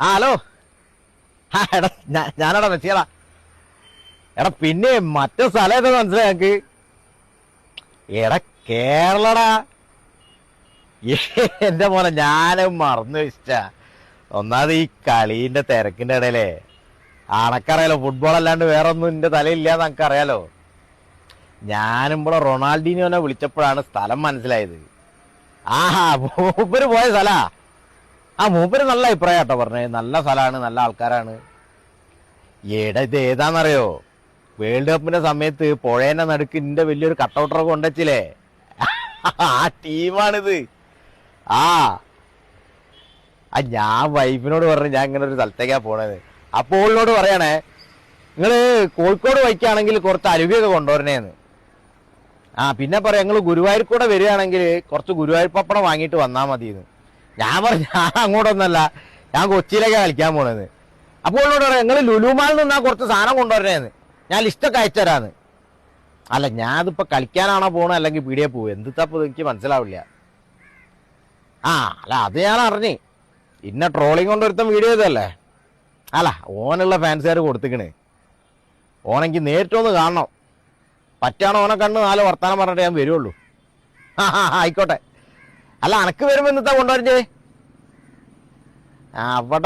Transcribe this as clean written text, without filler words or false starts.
Hello. എടാ ഞാനടാ മെസ്സിയടാ. എടാ പിന്നെ മറ്റേ സ്ഥലം ഏതാ മനസ്സിലായി ഞങ്ങക്ക്? എടാ കേരളടാ. എന്റെ മോനെ ഞാനും മറന്നു വെച്ചാ. ഒന്നാമത് ഈ കളീന്റെ തിരക്കിന്റെ ഇടയിലേ അണക്കറിയാലോ, ഫുട്ബോൾ അല്ലാണ്ട് വേറെ ഒന്നും എന്റെ തലയില്ലാന്ന് എനിക്കറിയാലോ. ഞാനും ഇവിടെ റൊണാൾഡീനോനെ വിളിച്ചപ്പോഴാണ് സ്ഥലം മനസ്സിലായത്. ആഹാ, മൂപ്പര് പോയ സ്ഥലാ. മൂപ്പര് നല്ല അഭിപ്രായം കേട്ടോ പറഞ്ഞേ. നല്ല സ്ഥലമാണ്, നല്ല ആൾക്കാരാണ്. ഇത് ഏതാന്നറിയോ? വേൾഡ് കപ്പിന്റെ സമയത്ത് പുഴേന്റെ നടുക്ക് ഇന്റെ വലിയൊരു കട്ടൗട്ടറൊക്കെ കൊണ്ടുവച്ചില്ലേ, ആ ടീമാണിത്. ആ ഞാൻ വൈഫിനോട് പറഞ്ഞു ഞാൻ ഇങ്ങനെ ഒരു സ്ഥലത്തേക്കാ പോണത്. അപ്പോൾ ഓളിനോട് പറയണേ, നിങ്ങള് കോഴിക്കോട് വയ്ക്കുകയാണെങ്കിൽ കുറച്ച് അരുവിയൊക്കെ കൊണ്ടുവരണേന്ന്. പിന്നെ പറയാം, നിങ്ങൾ ഗുരുവായൂർ കൂടെ വരികയാണെങ്കിൽ കുറച്ച് ഗുരുവായൂർ പപ്പടം വാങ്ങിയിട്ട് വന്നാൽ മതിയെന്ന്. ഞാൻ പറഞ്ഞു ഞാൻ അങ്ങോട്ടൊന്നല്ല, ഞാൻ കൊച്ചിയിലേക്കാ കളിക്കാൻ പോണത്. അപ്പോൾ ഓളിനോട് പറയാം, നിങ്ങൾ ലുലുമാളിൽ നിന്നാ കുറച്ച് സാധനം കൊണ്ടുവരണേന്ന്, ഞാൻ ലിസ്റ്റൊക്കെ അയച്ചുതരാന്ന്. അല്ല ഞാനിപ്പോ കളിക്കാനാണോ പോണത് അല്ലെങ്കിൽ പീടിയെ പോകും, എന്തിത്തപ്പോ എനിക്ക് മനസ്സിലാവില്ല. അല്ല അത് ഞാൻ അറിഞ്ഞ്. ഇന്ന ട്രോളിങ് കൊണ്ട് ഒരുത്തം വീഡിയോ ചെയ്തല്ലേ. അല്ല ഓനുള്ള ഫാൻസുകാർ കൊടുത്തിക്കണ്. ഓനെങ്കിൽ നേരിട്ടൊന്ന് കാണണം. പറ്റാണോ ഓനെ കണ്ണ് 4 വർത്താനം പറഞ്ഞിട്ട് ഞാൻ വരുള്ളൂ. ആയിക്കോട്ടെ. അല്ല അനക്ക് വരുമ്പോ എന്നിട്ടാ കൊണ്ടുവരഞ്ഞേ? അവിടെ